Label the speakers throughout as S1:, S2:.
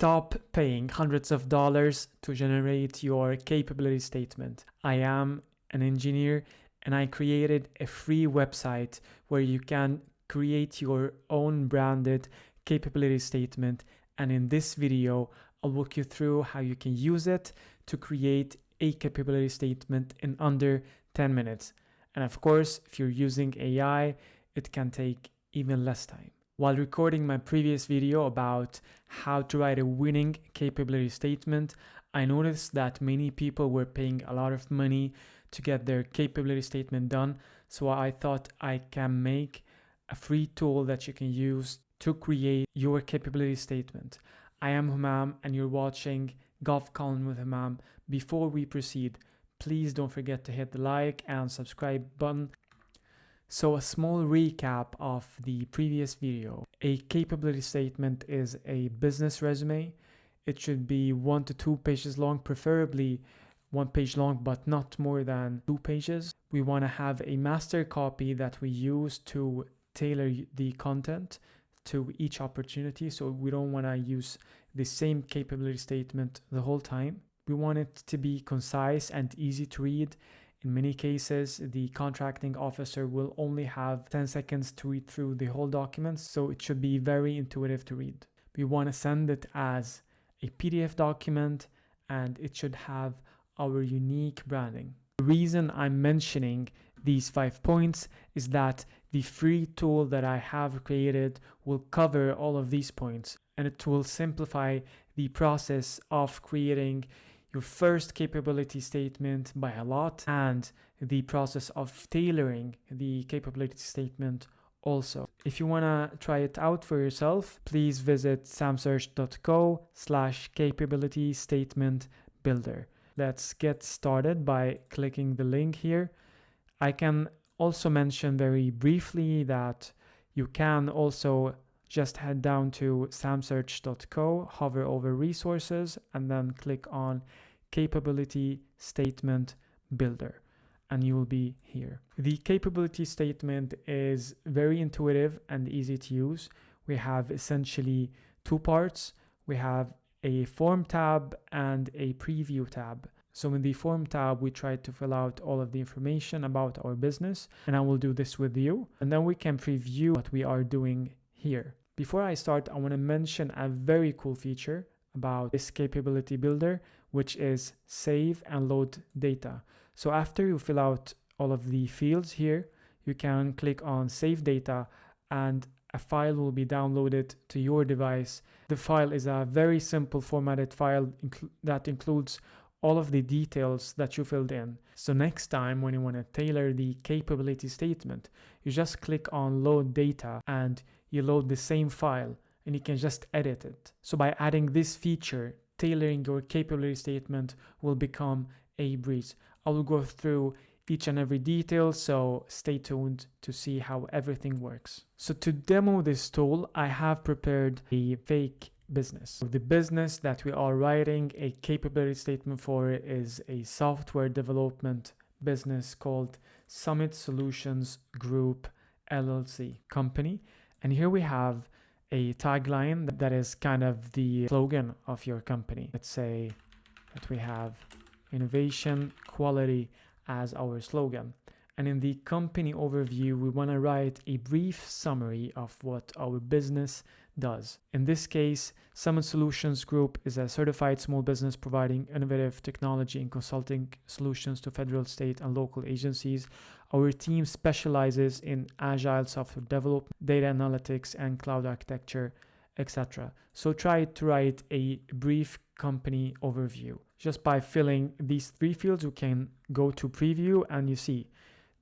S1: Stop paying hundreds of dollars to generate your capability statement. I am an engineer and I created a free website where you can create your own branded capability statement. And in this video, I'll walk you through how you can use it to create a capability statement in under 10 minutes. And of course, if you're using AI, it can take even less time. While recording my previous video about how to write a winning capability statement, I noticed that many people were paying a lot of money to get their capability statement done. So I thought I can make a free tool that you can use to create your capability statement. I am Humam and you're watching GovCon with Humam. Before we proceed, please don't forget to hit the like and subscribe button. So a small recap of the previous video. A capability statement is a business resume. It should be 1 to 2 pages long, preferably 1 page long, but not more than 2 pages. We want to have a master copy that we use to tailor the content to each opportunity. So we don't want to use the same capability statement the whole time. We want it to be concise and easy to read. In many cases, the contracting officer will only have 10 seconds to read through the whole document, so it should be very intuitive to read. We want to send it as a PDF document and it should have our unique branding. The reason I'm mentioning these 5 points is that the free tool that I have created will cover all of these points, and it will simplify the process of creating your first capability statement by a lot, and the process of tailoring the capability statement also. If you want to try it out for yourself, please visit samsearch.co/capability statement builder. Let's get started by clicking the link here. I can also mention very briefly that you can also just head down to samsearch.co, hover over resources, and then click on capability statement builder, and you will be here. The capability statement is very intuitive and easy to use. We have essentially 2 parts. We have a form tab and a preview tab. So in the form tab, we try to fill out all of the information about our business, and I will do this with you, and then we can preview what we are doing here. Before I start, I want to mention a very cool feature about this capability builder, which is save and load data. So after you fill out all of the fields here, you can click on save data and a file will be downloaded to your device. The file is a very simple formatted file that includes all of the details that you filled in. So next time when you want to tailor the capability statement, you just click on load data and you load the same file and you can just edit it. So by adding this feature, tailoring your capability statement will become a breeze. I will go through each and every detail, so stay tuned to see how everything works. So to demo this tool, I have prepared a fake business. The business that we are writing a capability statement for is a software development business called Summit Solutions Group LLC company. And here we have a tagline that is kind of the slogan of your company. Let's say that we have innovation, quality as our slogan. And in the company overview, we want to write a brief summary of what our business does. In this case, Summit Solutions Group is a certified small business providing innovative technology and consulting solutions to federal, state, and local agencies. Our team specializes in agile software development, data analytics, and cloud architecture, etc. So try to write a brief company overview. Just by filling these 3 fields, you can go to preview and you see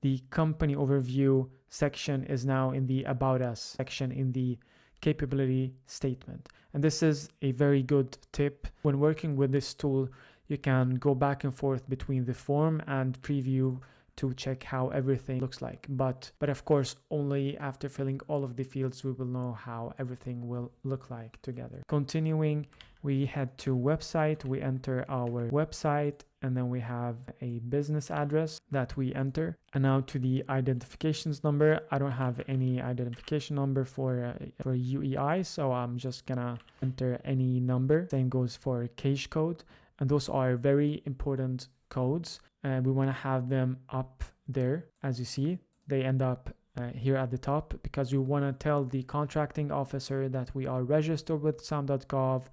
S1: the company overview section is now in the About Us section in the capability statement. And this is a very good tip. When working with this tool, you can go back and forth between the form and preview to check how everything looks like. But of course, only after filling all of the fields, we will know how everything will look like together. Continuing, we head to website, we enter our website and then we have a business address that we enter. And now to the identifications number. I don't have any identification number for UEI, so I'm just gonna enter any number. Same goes for cache code, and those are very important codes, and we want to have them up there. As you see, they end up here at the top, because you want to tell the contracting officer that we are registered with SAM.gov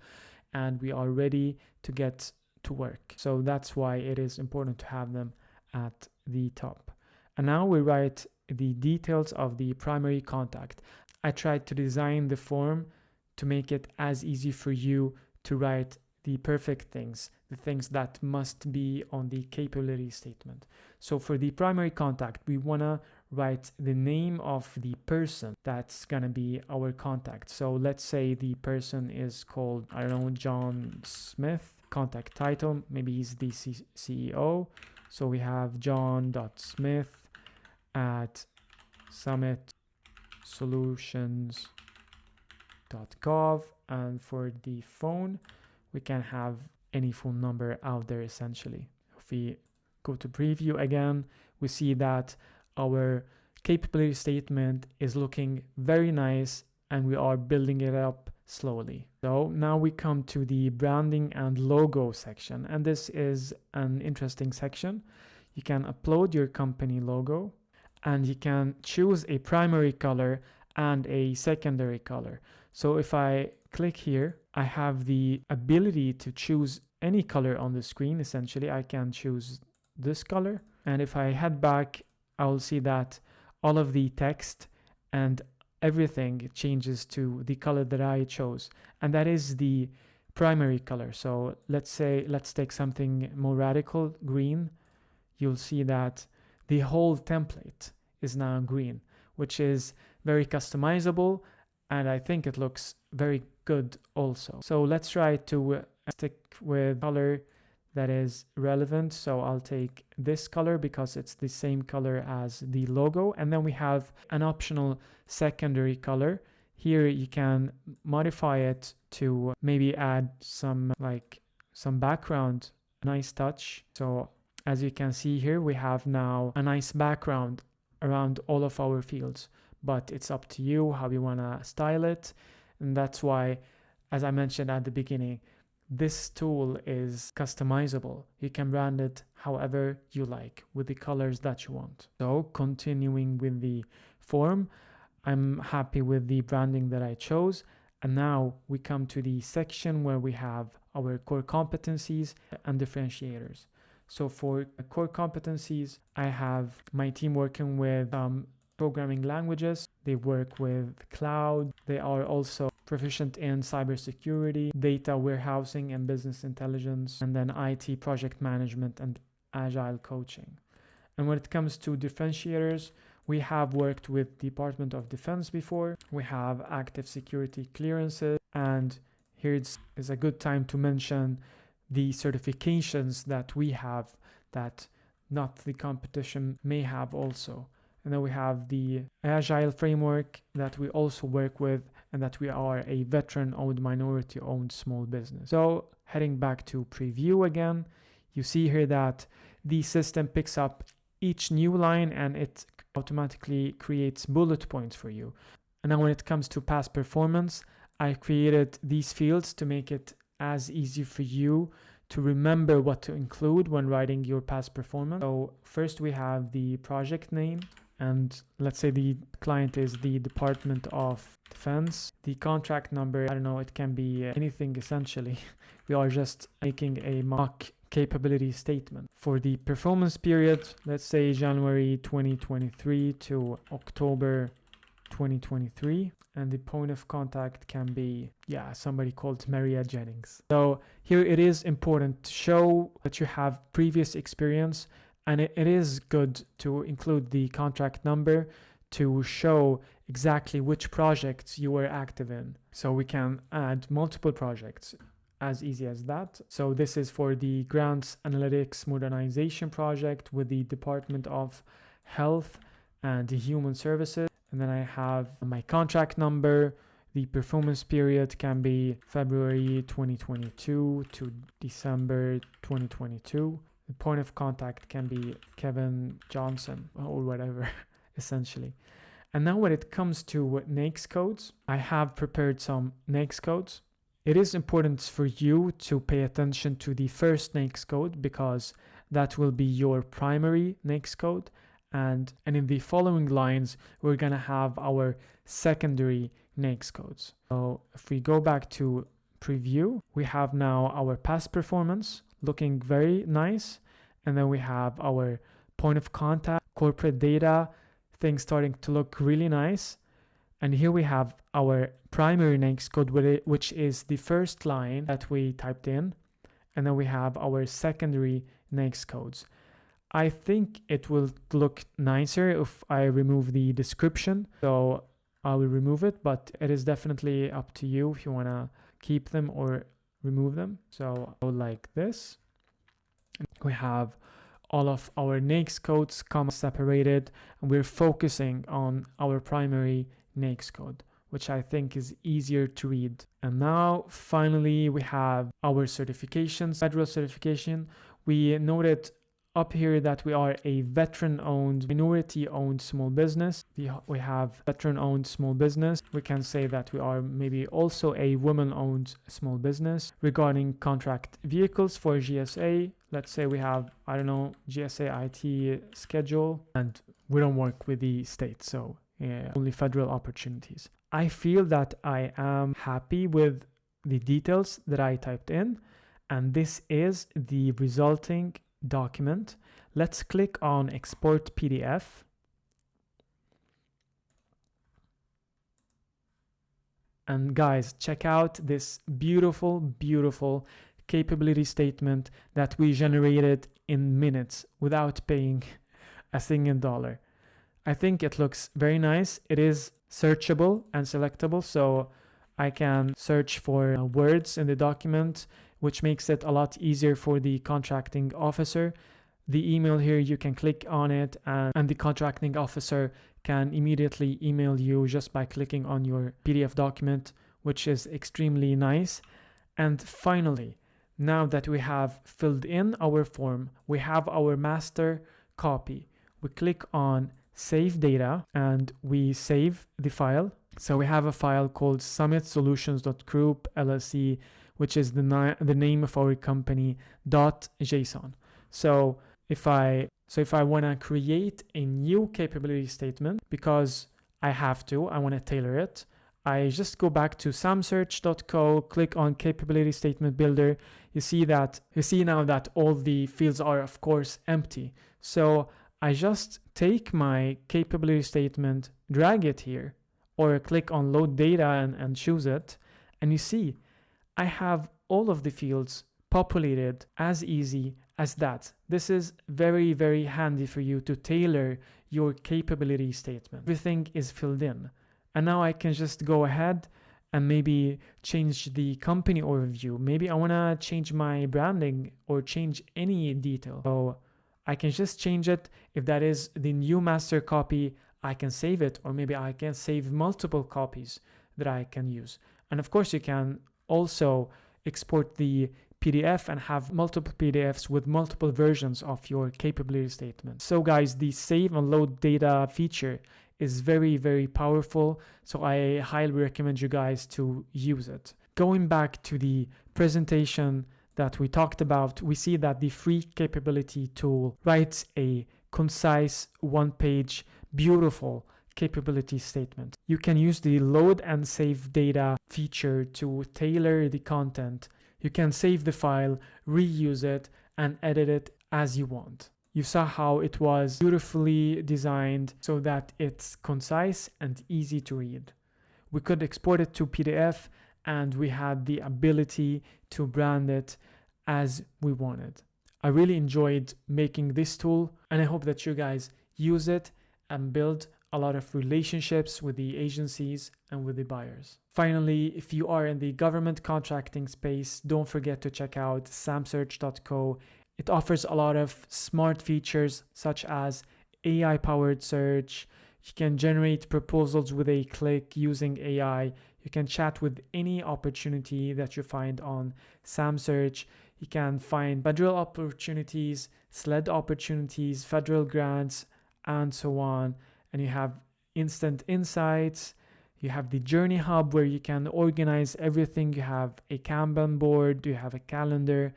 S1: and we are ready to get to work. So that's why it is important to have them at the top. And now we write the details of the primary contact. I tried to design the form to make it as easy for you to write the perfect things, the things that must be on the capability statement. So for the primary contact, we want to write the name of the person that's going to be our contact. So let's say the person is called, I don't know, John Smith. Contact title, maybe he's the CEO. So we have john.smith at summitsolutions.gov. And for the phone, we can have any phone number out there essentially. If we go to preview again, we see that our capability statement is looking very nice and we are building it up slowly. So now we come to the branding and logo section, and this is an interesting section. You can upload your company logo and you can choose a primary color and a secondary color. So if I click here, I have the ability to choose any color on the screen. Essentially, I can choose this color, and if I head back, I will see that all of the text and everything changes to the color that I chose, and that is the primary color. So let's take something more radical, green. You'll see that the whole template is now green, which is very customizable, and I think it looks very good also. So let's try to stick with color that is relevant. So I'll take this color because it's the same color as the logo. And then we have an optional secondary color. Here you can modify it to maybe add some background, nice touch. So as you can see here, we have now a nice background around all of our fields, but it's up to you how you want to style it. And that's why, as I mentioned at the beginning, this tool is customizable. You can brand it however you like with the colors that you want. So continuing with the form, I'm happy with the branding that I chose. And now we come to the section where we have our core competencies and differentiators. So for core competencies, I have my team working with programming languages. They work with cloud. They are also proficient in cybersecurity, data warehousing and business intelligence, and then IT project management and agile coaching. And when it comes to differentiators, we have worked with Department of Defense before. We have active security clearances, and here is a good time to mention the certifications that we have that not the competition may have also. And then we have the agile framework that we also work with, and that we are a veteran-owned, minority-owned small business. So heading back to preview again, you see here that the system picks up each new line and it automatically creates bullet points for you. And then when it comes to past performance, I created these fields to make it as easy for you to remember what to include when writing your past performance. So first we have the project name, and let's say the client is the Department of Defense. The contract number, I don't know, it can be anything essentially. We are just making a mock capability statement. For the performance period, let's say January 2023 to October 2023, and the point of contact can be somebody called Maria Jennings. So here it is important to show that you have previous experience, and it is good to include the contract number to show exactly which projects you were active in. So we can add multiple projects, as easy as that. So this is for the Grants Analytics Modernization Project with the Department of Health and Human Services. And then I have my contract number. The performance period can be February 2022 to December 2022. The point of contact can be Kevin Johnson or whatever, essentially. And now when it comes to NAICS codes, I have prepared some NAICS codes. It is important for you to pay attention to the first NAICS code because that will be your primary NAICS code. And in the following lines, we're going to have our secondary NAICS codes. So if we go back to preview, we have now our past performance looking very nice. And then we have our point of contact, corporate data, things starting to look really nice. And here we have our primary NAICS code, which is the first line that we typed in. And then we have our secondary NAICS codes. I think it will look nicer if I remove the description. So I will remove it, but it is definitely up to you if you want to keep them or remove them. So I would like this. We have all of our NAICS codes comma separated, and we're focusing on our primary NAICS code, which I think is easier to read. And now finally we have our certifications, federal certification. We noted up here that we are a veteran-owned, minority-owned small business. We have veteran-owned small business. We can say that we are maybe also a women-owned small business. Regarding contract vehicles for GSA, let's say we have, I don't know, GSA IT schedule, and we don't work with the state, so only federal opportunities. I feel that I am happy with the details that I typed in, and this is the resulting document. Let's click on export PDF. And guys, check out this beautiful capability statement that we generated in minutes without paying a single dollar. I think it looks very nice. It is searchable and selectable, so I can search for words in the document, which makes it a lot easier for the contracting officer. The email here, you can click on it and the contracting officer can immediately email you just by clicking on your PDF document, which is extremely nice. And finally, now that we have filled in our form, we have our master copy. We click on Save Data and we save the file. So we have a file called summitsolutions.group LLC, which is the name of our company .json. So if I want to create a new capability statement, because I want to tailor it, I just go back to samsearch.co, click on capability statement builder. You see now that all the fields are of course empty. So I just take my capability statement, drag it here, or click on load data and choose it. And you see, I have all of the fields populated as easy as that. This is very handy for you to tailor your capability statement. Everything is filled in. And now I can just go ahead and maybe change the company overview. Maybe I want to change my branding or change any detail. So I can just change it. If that is the new master copy, I can save it, or maybe I can save multiple copies that I can use. And of course, you can also export the PDF and have multiple PDFs with multiple versions of your capability statement. So guys, the save and load data feature is very powerful. So I highly recommend you guys to use it. Going back to the presentation that we talked about, we see that the free capability tool writes a concise, one-page, beautiful capability statement. You can use the load and save data feature to tailor the content. You can save the file, reuse it, and edit it as you want. You saw how it was beautifully designed so that it's concise and easy to read. We could export it to PDF, and we had the ability to brand it as we wanted. I really enjoyed making this tool, and I hope that you guys use it and build a lot of relationships with the agencies and with the buyers. Finally, if you are in the government contracting space, don't forget to check out samsearch.co. It offers a lot of smart features such as AI-powered search. You can generate proposals with a click using AI. You can chat with any opportunity that you find on SamSearch. You can find federal opportunities, SLED opportunities, federal grants, and so on. And you have instant insights. You have the Journey Hub where you can organize everything. You have a Kanban board, you have a calendar,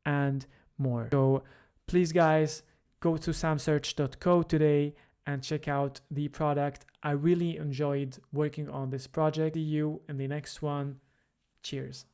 S1: and more. So please, guys, go to samsearch.co today and check out the product. I really enjoyed working on this project. See you in the next one. Cheers.